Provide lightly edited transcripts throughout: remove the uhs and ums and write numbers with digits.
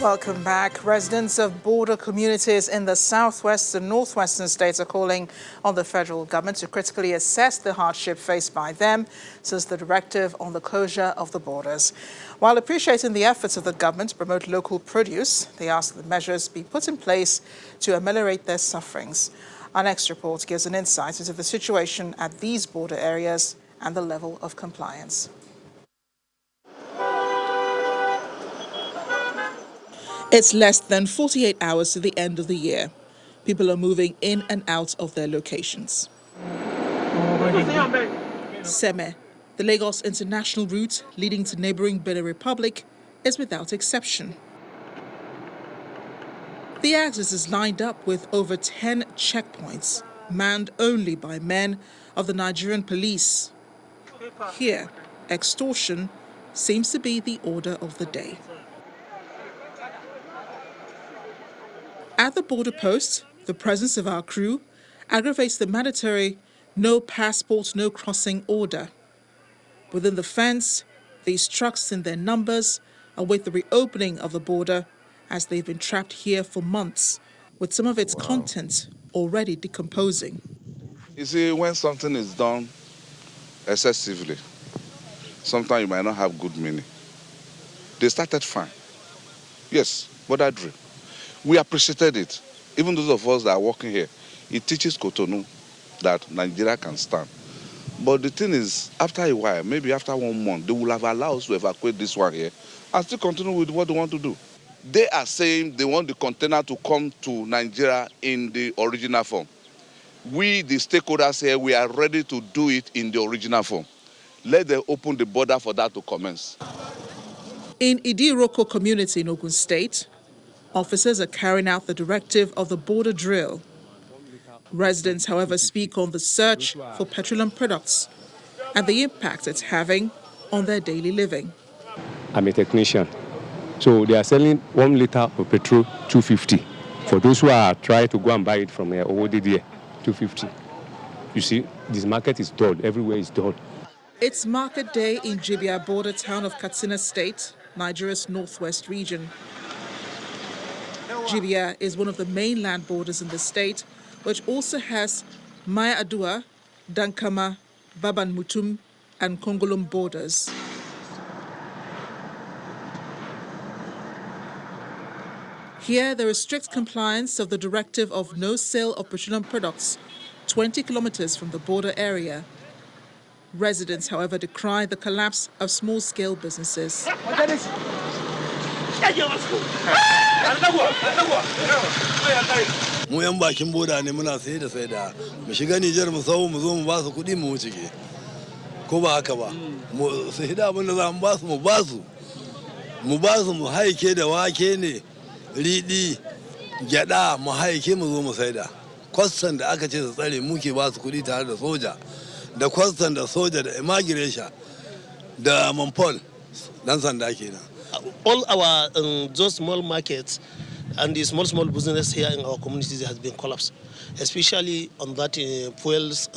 Welcome back. Residents of border communities in the southwest and northwestern states are calling on the federal government to critically assess the hardship faced by them since the directive on the closure of the borders. While appreciating the efforts of the government to promote local produce, they ask that measures be put in place to ameliorate their sufferings. Our next report gives an insight into the situation at these border areas and the level of compliance. It's less than 48 hours to the end of the year. People are moving in and out of their locations. Seme, the Lagos international route leading to neighboring Benin Republic, is without exception. The axis is lined up with over 10 checkpoints, manned only by men of the Nigerian police. Here, extortion seems to be the order of the day. At the border post, the presence of our crew aggravates the mandatory no passport, no crossing order. Within the fence, these trucks in their numbers await the reopening of the border as they've been trapped here for months, with some of its content already decomposing. You see, when something is done excessively, sometimes you might not have good meaning. They started fine. Yes, border drill. We appreciated it. Even those of us that are working here, it teaches Cotonou that Nigeria can stand. But the thing is, after a while, maybe after 1 month, they will have allowed us to evacuate this one here and still continue with what they want to do. They are saying they want the container to come to Nigeria in the original form. We, the stakeholders here, we are ready to do it in the original form. Let them open the border for that to commence. In Idiroko community in Ogun State, officers are carrying out the directive of the border drill. Residents, however, speak on the search for petroleum products and the impact it's having on their daily living. I'm a technician, so they are selling 1 liter of petrol, 250. For those who are trying to go and buy it from here, ODD, 250. You see, this market is dull. Everywhere is dull. It's market day in Jibia border town of Katsina State, Nigeria's northwest region. Jibia is one of the main land borders in the state, which also has Maya Adua, Dankama, Baban Mutum, and Kongolum borders. Here, there is strict compliance of the directive of no sale of petroleum products 20 kilometers from the border area. Residents, however, decry the collapse of small-scale businesses. Mu yan bakin boda ne muna sai da mu shiga Niger mu sawo mu zo mu ba su kuɗi mu wuce ko ba haka ba mu sai da abin da za mu ba su mu haike da wake ne riɗi gyada mu haike mu zo mu saida kwastan da aka ce su tsare muke ba su kuɗi tare da soja da kwastan da soja da immigration da manpol dan sanda kenan. All our those small markets and the small business here in our communities has been collapsed, especially on that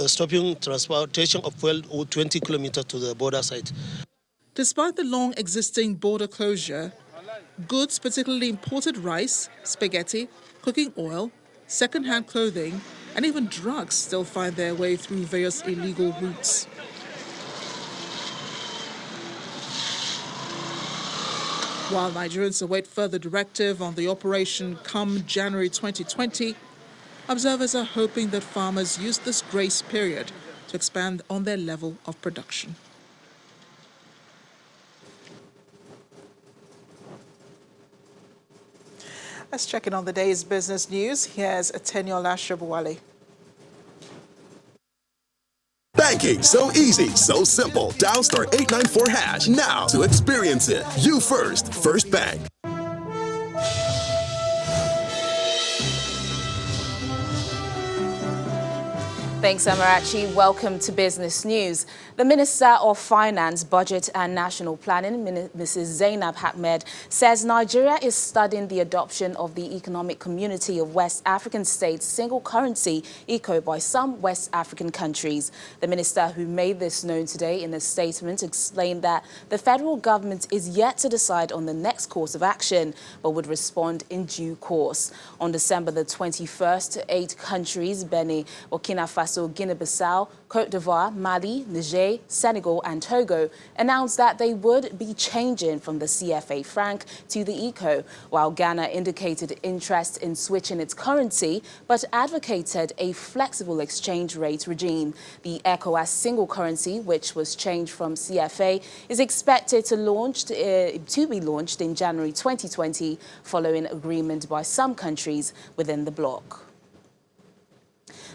stopping transportation of fuel 20 kilometers to the border site. Despite the long existing border closure, goods, particularly imported rice, spaghetti, cooking oil, second-hand clothing, and even drugs still find their way through various illegal routes. While Nigerians await further directive on the operation come January 2020, observers are hoping that farmers use this grace period to expand on their level of production. Let's check in on the day's business news. Here's Ateniola Shobuwale. Banking so easy, so simple. Dial *894# now to experience it. You first, First Bank. Thanks, Amarachi. Welcome to Business News. The Minister of Finance, Budget and National Planning, Mrs. Zainab Ahmed, says Nigeria is studying the adoption of the Economic Community of West African States single currency, ECO, by some West African countries. The minister, who made this known today in a statement, explained that the federal government is yet to decide on the next course of action, but would respond in due course. On December the 21st, 8 countries, Benin, Burkina Faso, Guinea-Bissau, Côte d'Ivoire, Mali, Niger, Senegal and Togo announced that they would be changing from the CFA franc to the ECO, while Ghana indicated interest in switching its currency but advocated a flexible exchange rate regime. The ECOWAS single currency, which was changed from CFA, is expected to be launched in January 2020 following agreement by some countries within the bloc.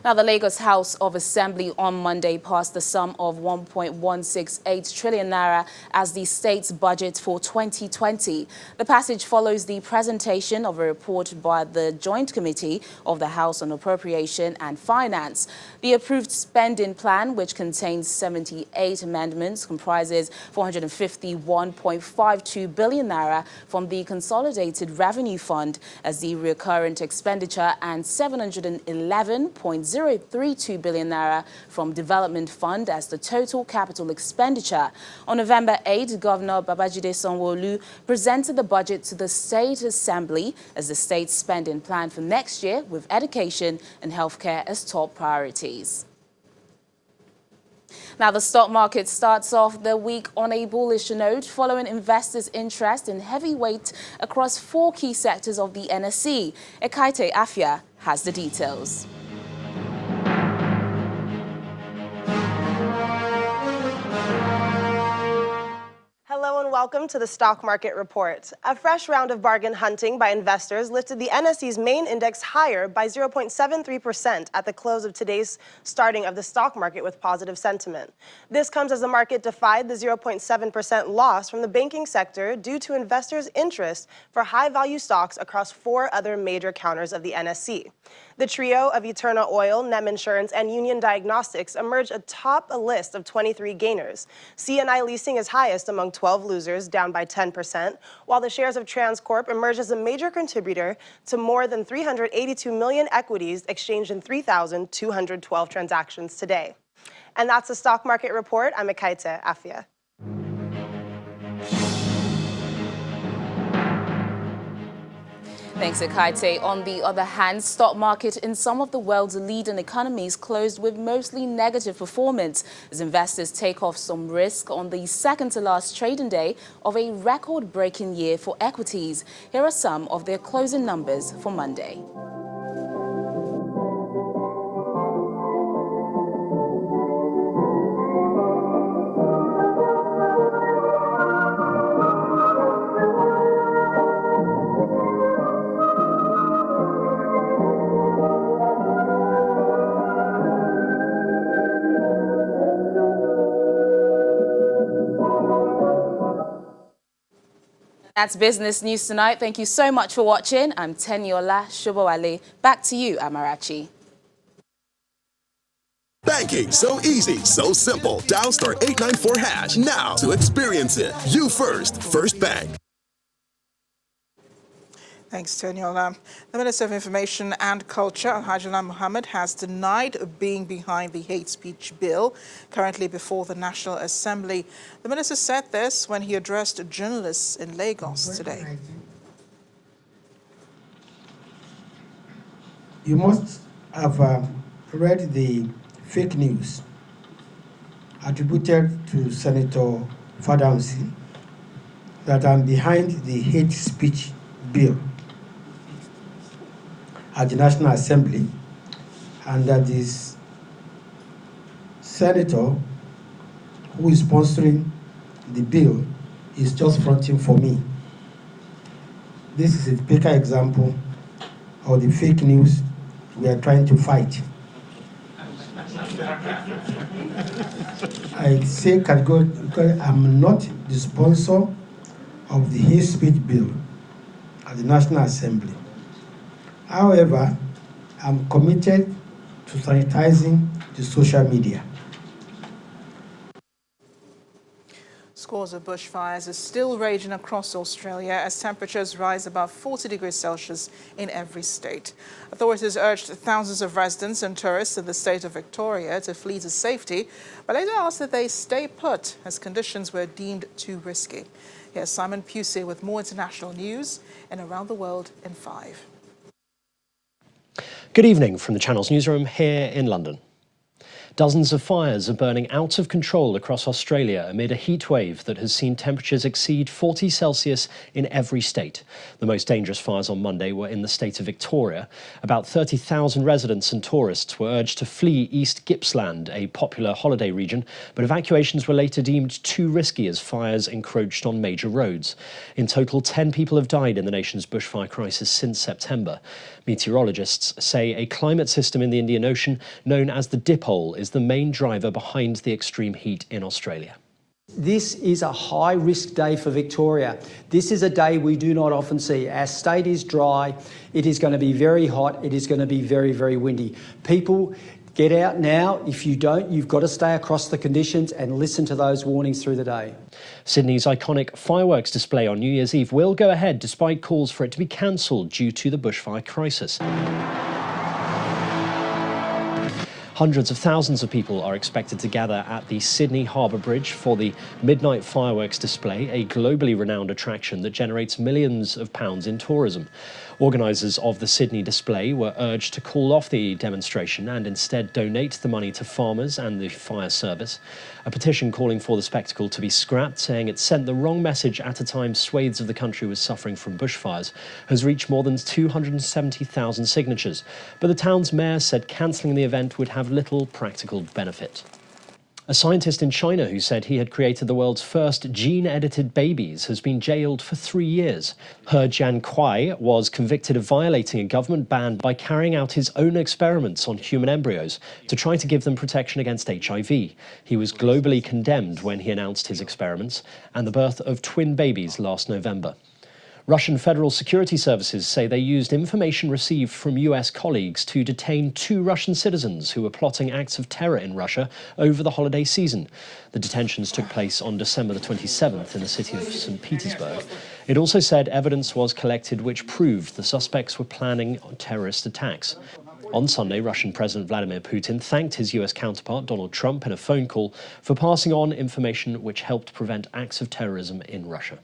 Now, the Lagos House of Assembly on Monday passed the sum of 1.168 trillion naira as the state's budget for 2020. The passage follows the presentation of a report by the Joint Committee of the House on Appropriation and Finance. The approved spending plan, which contains 78 amendments, comprises 451.52 billion naira from the Consolidated Revenue Fund as the recurrent expenditure and 711.032 billion naira from Development Fund as the total capital expenditure. On November 8, Governor Babajide Sanwo-Olu presented the budget to the State Assembly as the state's spending plan for next year, with education and healthcare as top priorities. Now, the stock market starts off the week on a bullish note following investors' interest in heavyweight across 4 key sectors of the NSE. Ekaite Afia has the details. Hello and welcome to the Stock Market Report. A fresh round of bargain hunting by investors lifted the NSE's main index higher by 0.73% at the close of today's starting of the stock market with positive sentiment. This comes as the market defied the 0.7% loss from the banking sector due to investors' interest for high-value stocks across 4 other major counters of the NSE. The trio of Eterna Oil, Nem Insurance, and Union Diagnostics emerged atop a list of 23 gainers. C&I Leasing is highest among 12 losers, down by 10%, while the shares of Transcorp emerged as a major contributor to more than 382 million equities exchanged in 3,212 transactions today. And that's the Stock Market Report. I'm Ekaite Afia. Thanks, Ekaite. On the other hand, stock market in some of the world's leading economies closed with mostly negative performance as investors take off some risk on the second-to-last trading day of a record-breaking year for equities. Here are some of their closing numbers for Monday. That's Business News tonight. Thank you so much for watching. I'm Teniola Shobowale. Back to you, Amarachi. Banking so easy, so simple. Dial *894# now to experience it. You first, First Bank. Thanks, Teniola. The Minister of Information and Culture, Alhaji Mohammed, has denied being behind the hate speech bill currently before the National Assembly. The minister said this when he addressed journalists in Lagos today. You must have read the fake news attributed to Senator Fadamsi that I'm behind the hate speech bill at the National Assembly, and that this senator who is sponsoring the bill is just fronting for me. This is a typical example of the fake news we are trying to fight. I say categorically because I'm not the sponsor of the hate speech bill at the National Assembly. However, I'm committed to sanitizing the social media. Scores of bushfires are still raging across Australia as temperatures rise above 40 degrees Celsius in every state. Authorities urged thousands of residents and tourists in the state of Victoria to flee to safety, but later asked that they stay put as conditions were deemed too risky. Here's Simon Pusey with more international news and Around the World in 5. Good evening from the Channel's newsroom here in London. Dozens of fires are burning out of control across Australia amid a heat wave that has seen temperatures exceed 40 Celsius in every state. The most dangerous fires on Monday were in the state of Victoria. About 30,000 residents and tourists were urged to flee East Gippsland, a popular holiday region, but evacuations were later deemed too risky as fires encroached on major roads. In total, 10 people have died in the nation's bushfire crisis since September. Meteorologists say a climate system in the Indian Ocean known as the dipole is the main driver behind the extreme heat in Australia. This is a high-risk day for Victoria. This is a day we do not often see. Our state is dry. It is going to be very hot. It is going to be very, very windy. People, get out now. If you don't, you've got to stay across the conditions and listen to those warnings through the day. Sydney's iconic fireworks display on New Year's Eve will go ahead despite calls for it to be cancelled due to the bushfire crisis. Hundreds of thousands of people are expected to gather at the Sydney Harbour Bridge for the Midnight Fireworks Display, a globally renowned attraction that generates millions of pounds in tourism. Organisers of the Sydney display were urged to call off the demonstration and instead donate the money to farmers and the fire service. A petition calling for the spectacle to be scrapped, saying it sent the wrong message at a time swathes of the country was suffering from bushfires, has reached more than 270,000 signatures. But the town's mayor said cancelling the event would have little practical benefit. A scientist in China who said he had created the world's first gene-edited babies has been jailed for 3 years. He Jiankuai was convicted of violating a government ban by carrying out his own experiments on human embryos to try to give them protection against HIV. He was globally condemned when he announced his experiments and the birth of twin babies last November. Russian Federal Security Services say they used information received from US colleagues to detain 2 Russian citizens who were plotting acts of terror in Russia over the holiday season. The detentions took place on December the 27th in the city of St. Petersburg. It also said evidence was collected which proved the suspects were planning terrorist attacks. On Sunday, Russian President Vladimir Putin thanked his US counterpart Donald Trump in a phone call for passing on information which helped prevent acts of terrorism in Russia.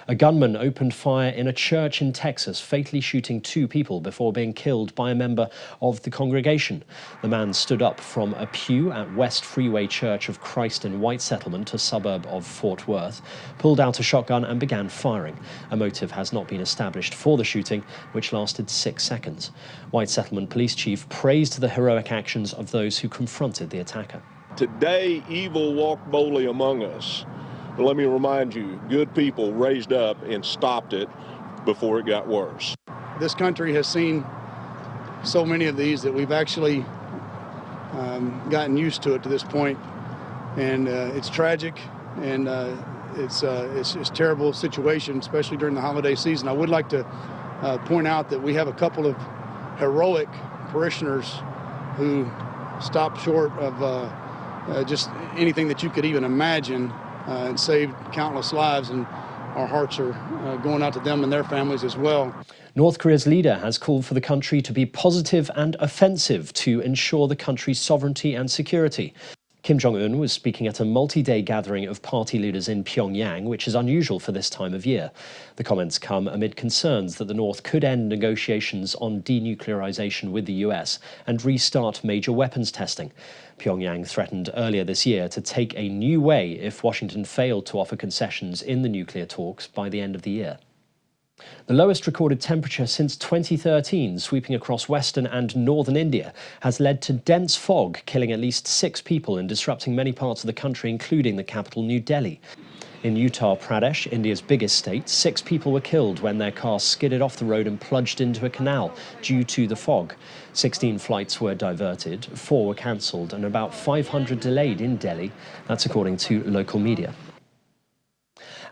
A gunman opened fire in a church in Texas, fatally shooting 2 people before being killed by a member of the congregation. The man stood up from a pew at West Freeway Church of Christ in White Settlement, a suburb of Fort Worth, pulled out a shotgun and began firing. A motive has not been established for the shooting, which lasted 6 seconds. White Settlement Police Chief praised the heroic actions of those who confronted the attacker. Today, evil walked boldly among us. But let me remind you, good people raised up and stopped it before it got worse. This country has seen so many of these that we've actually gotten used to it to this point. And it's tragic, and it's a terrible situation, especially during the holiday season. I would like to point out that we have a couple of heroic parishioners who stopped short of just anything that you could even imagine and saved countless lives, and our hearts are going out to them and their families as well. North Korea's leader has called for the country to be positive and offensive to ensure the country's sovereignty and security. Kim Jong-un was speaking at a multi-day gathering of party leaders in Pyongyang, which is unusual for this time of year. The comments come amid concerns that the North could end negotiations on denuclearization with the US and restart major weapons testing. Pyongyang threatened earlier this year to take a new way if Washington failed to offer concessions in the nuclear talks by the end of the year. The lowest recorded temperature since 2013, sweeping across western and northern India, has led to dense fog, killing at least 6 people and disrupting many parts of the country, including the capital, New Delhi. In Uttar Pradesh, India's biggest state, 6 people were killed when their car skidded off the road and plunged into a canal due to the fog. 16 flights were diverted, 4 were cancelled, and about 500 delayed in Delhi. That's according to local media.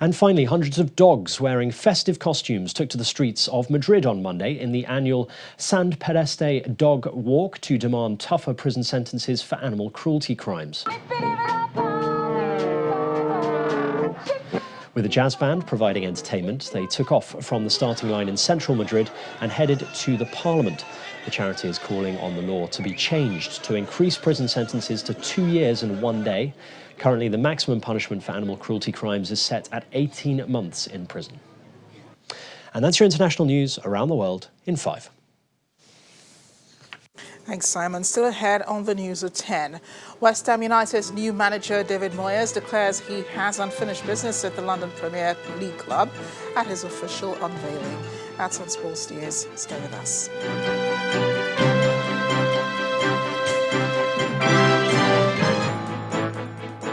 And finally, hundreds of dogs wearing festive costumes took to the streets of Madrid on Monday in the annual Sant Pedeste Dog Walk to demand tougher prison sentences for animal cruelty crimes. With a jazz band providing entertainment, they took off from the starting line in central Madrid and headed to the Parliament. The charity is calling on the law to be changed to increase prison sentences to 2 years and 1 day. Currently, the maximum punishment for animal cruelty crimes is set at 18 months in prison. And that's your international news around the world in 5. Thanks, Simon. Still ahead on the news at 10. West Ham United's new manager, David Moyes, declares he has unfinished business at the London Premier League club at his official unveiling. That's on Sports News. Stay with us.